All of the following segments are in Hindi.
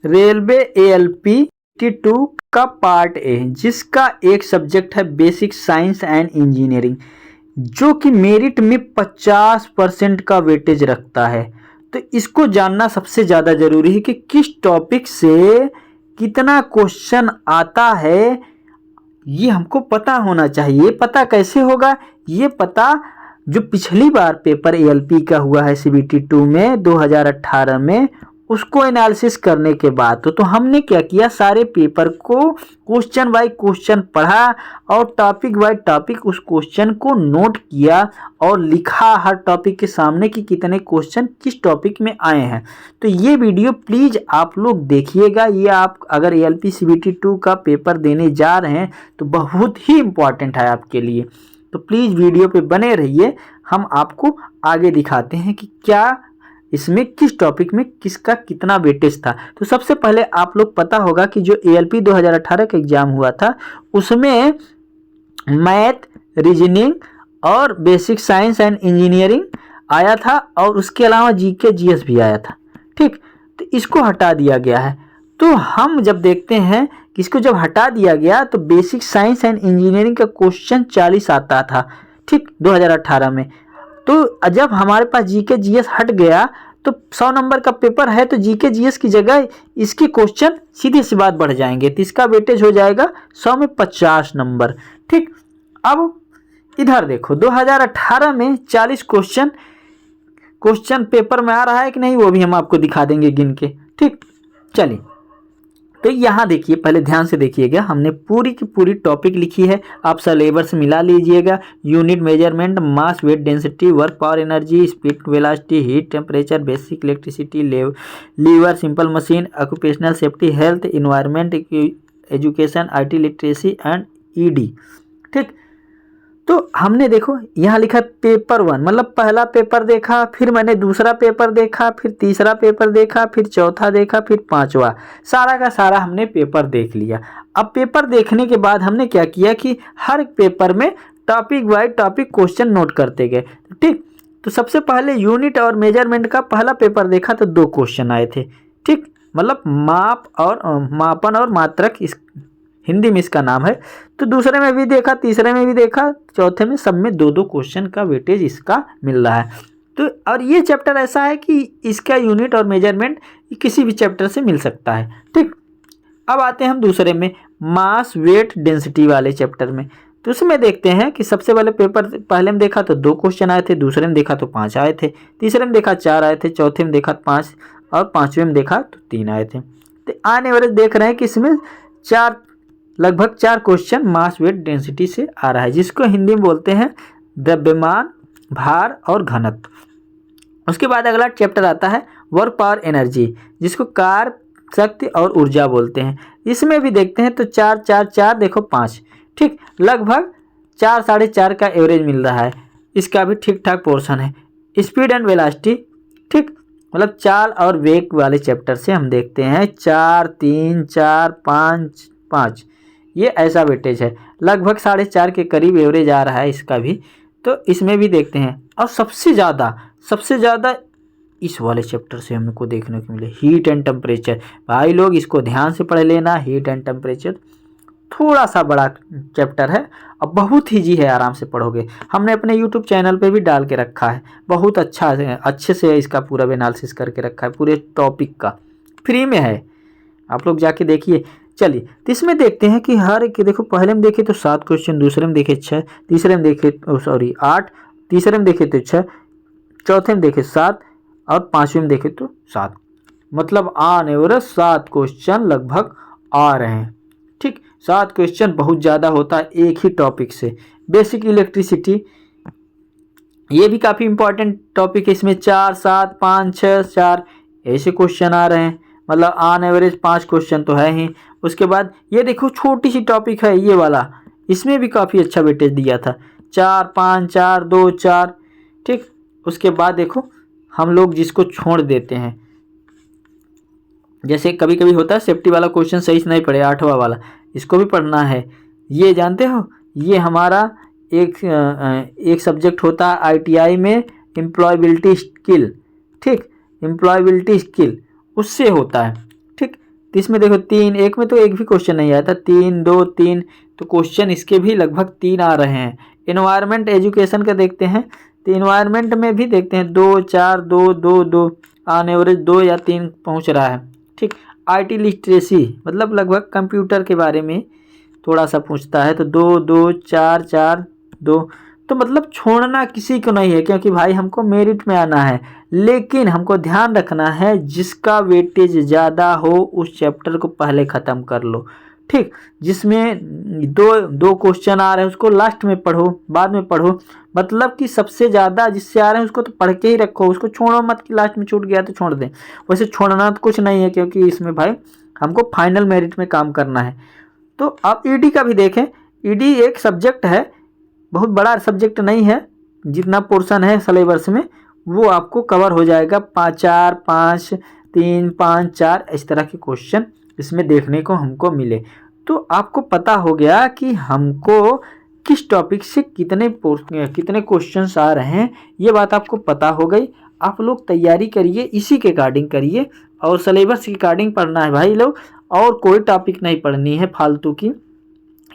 रेलवे ALP 2 का पार्ट ए, जिसका एक सब्जेक्ट है बेसिक साइंस एंड इंजीनियरिंग, जो कि मेरिट में 50% का वेटेज रखता है। तो इसको जानना सबसे ज़्यादा ज़रूरी है कि किस टॉपिक से कितना क्वेश्चन आता है, ये हमको पता होना चाहिए। पता कैसे होगा? ये पता जो पिछली बार पेपर ALP का हुआ है CBT 2 में 2018 में, उसको एनालिसिस करने के बाद तो हमने क्या किया, सारे पेपर को क्वेश्चन बाय क्वेश्चन पढ़ा और टॉपिक बाय टॉपिक उस क्वेश्चन को नोट किया और लिखा हर टॉपिक के सामने कि कितने क्वेश्चन किस टॉपिक में आए हैं। तो ये वीडियो प्लीज़ आप लोग देखिएगा। ये आप अगर ALP CBT 2 का पेपर देने जा रहे हैं तो बहुत ही इम्पॉर्टेंट है आपके लिए। तो प्लीज़ वीडियो पे बने रहिए, हम आपको आगे दिखाते हैं कि क्या इसमें किस टॉपिक में किसका कितना वेटेज था। तो सबसे पहले आप लोग पता होगा कि जो ALP 2018 का एग्ज़ाम हुआ था उसमें मैथ, रीजनिंग और बेसिक साइंस एंड इंजीनियरिंग आया था और उसके अलावा GK GS भी आया था। ठीक, तो इसको हटा दिया गया है। तो हम जब देखते हैं कि इसको जब हटा दिया गया तो बेसिक साइंस एंड इंजीनियरिंग का क्वेश्चन 40 आता था, ठीक, 2018 में। तो जब हमारे पास GK GS हट गया तो 100 नंबर का पेपर है, तो GK GS की जगह इसके क्वेश्चन सीधी सी बात बढ़ जाएंगे, तो इसका वेटेज हो जाएगा 100 में 50 नंबर। ठीक, अब इधर देखो 2018 में 40 क्वेश्चन पेपर में आ रहा है कि नहीं, वो भी हम आपको दिखा देंगे गिन के। ठीक, चलिए, तो यहाँ देखिए, पहले ध्यान से देखिएगा, हमने पूरी की पूरी टॉपिक लिखी है, आप सिलेबस मिला लीजिएगा। Unit measurement, mass, weight, density, work, power, energy, speed, velocity, heat, temperature, basic electricity, lever, simple machine, occupational safety, health, environment, education, IT literacy and ED। ठीक, तो हमने देखो यहाँ लिखा पेपर 1, मतलब पहला पेपर देखा, फिर मैंने दूसरा पेपर देखा, फिर तीसरा पेपर देखा, फिर चौथा देखा, फिर पांचवा, सारा का सारा हमने पेपर देख लिया। अब पेपर देखने के बाद हमने क्या किया कि हर पेपर में topic by topic question note करते गए। ठीक, तो सबसे पहले यूनिट और मेजरमेंट का पहला पेपर देखा तो 2 क्वेश्चन आए थे। ठीक, मतलब मापन और मात्रक, इस हिंदी में इसका नाम है। तो दूसरे में भी देखा, तीसरे में भी देखा, चौथे में, सब में 2-2 क्वेश्चन का वेटेज इसका मिल रहा है। तो और ये चैप्टर ऐसा है कि इसका यूनिट और मेजरमेंट किसी भी चैप्टर से मिल सकता है। ठीक, अब आते हैं हम दूसरे में, मास, वेट, डेंसिटी वाले चैप्टर में। तो उसमें देखते हैं कि सबसे पहले पेपर पहले में देखा तो 2 क्वेश्चन आए थे, दूसरे में देखा तो 5 आए थे, तीसरे में देखा 4 आए थे, चौथे में देखा 5 और पाँचवें में देखा तो 3 आए थे। तो ऑन एवरेज देख रहे हैं कि इसमें लगभग 4 क्वेश्चन मास, वेट, डेंसिटी से आ रहा है, जिसको हिंदी में बोलते हैं द्रव्यमान, भार और घनत्व। उसके बाद अगला चैप्टर आता है वर्क, पावर, एनर्जी, जिसको कार्य, शक्ति और ऊर्जा बोलते हैं। इसमें भी देखते हैं तो 4 4 4 देखो 5, ठीक, लगभग 4 4.5 का एवरेज मिल रहा है। इसका भी ठीक ठाक पोर्शन है। स्पीड एंड वेलोसिटी, ठीक, मतलब चाल और वेग वाले चैप्टर से हम देखते हैं 4 3 4 5 5, ये ऐसा वेटेज है, लगभग 4.5 के करीब एवरेज आ रहा है इसका भी। तो इसमें भी देखते हैं। और सबसे ज़्यादा इस वाले चैप्टर से हमको देखने को मिले हीट एंड टेम्परेचर। भाई लोग इसको ध्यान से पढ़ लेना। हीट एंड टेम्परेचर थोड़ा सा बड़ा चैप्टर है और बहुत ईजी है, आराम से पढ़ोगे। हमने अपने YouTube चैनल पे भी डाल के रखा है, बहुत अच्छे से इसका पूरा एनालिसिस करके रखा है, पूरे टॉपिक का फ्री में है, आप लोग जाके देखिए। चलिए, तो इसमें देखते हैं कि हर एक, देखो पहले में देखे तो 7 क्वेश्चन, दूसरे में देखे 6, तीसरे में देखे 8, तीसरे में देखे तो 6, चौथे में देखे 7 और पाँचवें में देखे तो 7, मतलब ऑन एवरेज 7 क्वेश्चन लगभग आ रहे हैं। ठीक, 7 क्वेश्चन बहुत ज़्यादा होता है एक ही टॉपिक से। बेसिक इलेक्ट्रिसिटी, ये भी काफ़ी इंपॉर्टेंट टॉपिक है, इसमें 4 7 5 6 4 ऐसे क्वेश्चन आ रहे हैं, मतलब ऑन एवरेज 5 क्वेश्चन तो है ही। उसके बाद ये देखो छोटी सी टॉपिक है ये वाला, इसमें भी काफ़ी अच्छा वेटेज दिया था, 4 5 4 2 4, ठीक। उसके बाद देखो हम लोग जिसको छोड़ देते हैं, जैसे कभी कभी होता है सेफ्टी वाला क्वेश्चन सही से नहीं पढ़े, 8वां वाला, इसको भी पढ़ना है। ये जानते हो, ये हमारा एक सब्जेक्ट होता है ITI में, एम्प्लॉयबिलिटी स्किल, ठीक, एम्प्लॉयबिलिटी स्किल उससे होता है, ठीक। तो इसमें देखो 3, एक में तो एक भी क्वेश्चन नहीं आया था, 3 2 3, तो क्वेश्चन इसके भी लगभग 3 आ रहे हैं। इन्वायरमेंट एजुकेशन का देखते हैं, तो इन्वायरमेंट में भी देखते हैं 2 4 2 2 2, ऑन एवरेज 2 या 3 पहुंच रहा है। ठीक, IT लिटरेसी मतलब लगभग कंप्यूटर के बारे में थोड़ा सा पूछता है, तो 2 2 4 4 2, तो मतलब छोड़ना किसी को नहीं है, क्योंकि भाई हमको मेरिट में आना है। लेकिन हमको ध्यान रखना है जिसका वेटेज ज़्यादा हो उस चैप्टर को पहले ख़त्म कर लो। ठीक, जिसमें दो क्वेश्चन आ रहे हैं उसको लास्ट में पढ़ो, बाद में पढ़ो, मतलब कि सबसे ज़्यादा जिससे आ रहे हैं उसको तो पढ़ के ही रखो, उसको छोड़ो मत कि लास्ट में छूट गया तो छोड़ दें। वैसे छोड़ना तो कुछ नहीं है, क्योंकि इसमें भाई हमको फाइनल मेरिट में काम करना है। तो आप ED का भी देखें, ED एक सब्जेक्ट है, बहुत बड़ा सब्जेक्ट नहीं है, जितना पोर्शन है सिलेबस में वो आपको कवर हो जाएगा। 4 5 3 5 4 इस तरह के क्वेश्चन इसमें देखने को हमको मिले, तो आपको पता हो गया कि हमको किस टॉपिक से कितने क्वेश्चंस आ रहे हैं, ये बात आपको पता हो गई। आप लोग तैयारी करिए, इसी के अकॉर्डिंग करिए, और सिलेबस के अकॉर्डिंग पढ़ना है भाई लोग, और कोई टॉपिक नहीं पढ़नी है फालतू की,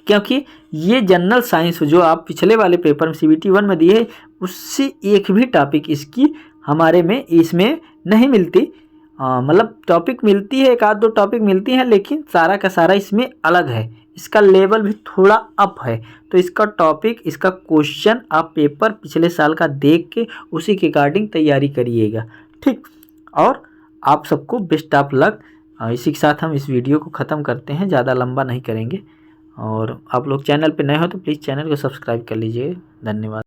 क्योंकि ये जनरल साइंस जो आप पिछले वाले पेपर में CBT 1 में दिए उससे एक भी टॉपिक इसकी हमारे में इसमें नहीं मिलती। मतलब टॉपिक मिलती है, एक आध दो टॉपिक मिलती हैं, लेकिन सारा का सारा इसमें अलग है, इसका लेवल भी थोड़ा अप है। तो इसका टॉपिक, इसका क्वेश्चन आप पेपर पिछले साल का देख के उसी के अकॉर्डिंग तैयारी करिएगा। ठीक, और आप सबको बेस्ट ऑफ लक। इसी के साथ हम इस वीडियो को ख़त्म करते हैं, ज़्यादा लंबा नहीं करेंगे। और आप लोग चैनल पे नए हो तो प्लीज़ चैनल को सब्सक्राइब कर लीजिए। धन्यवाद।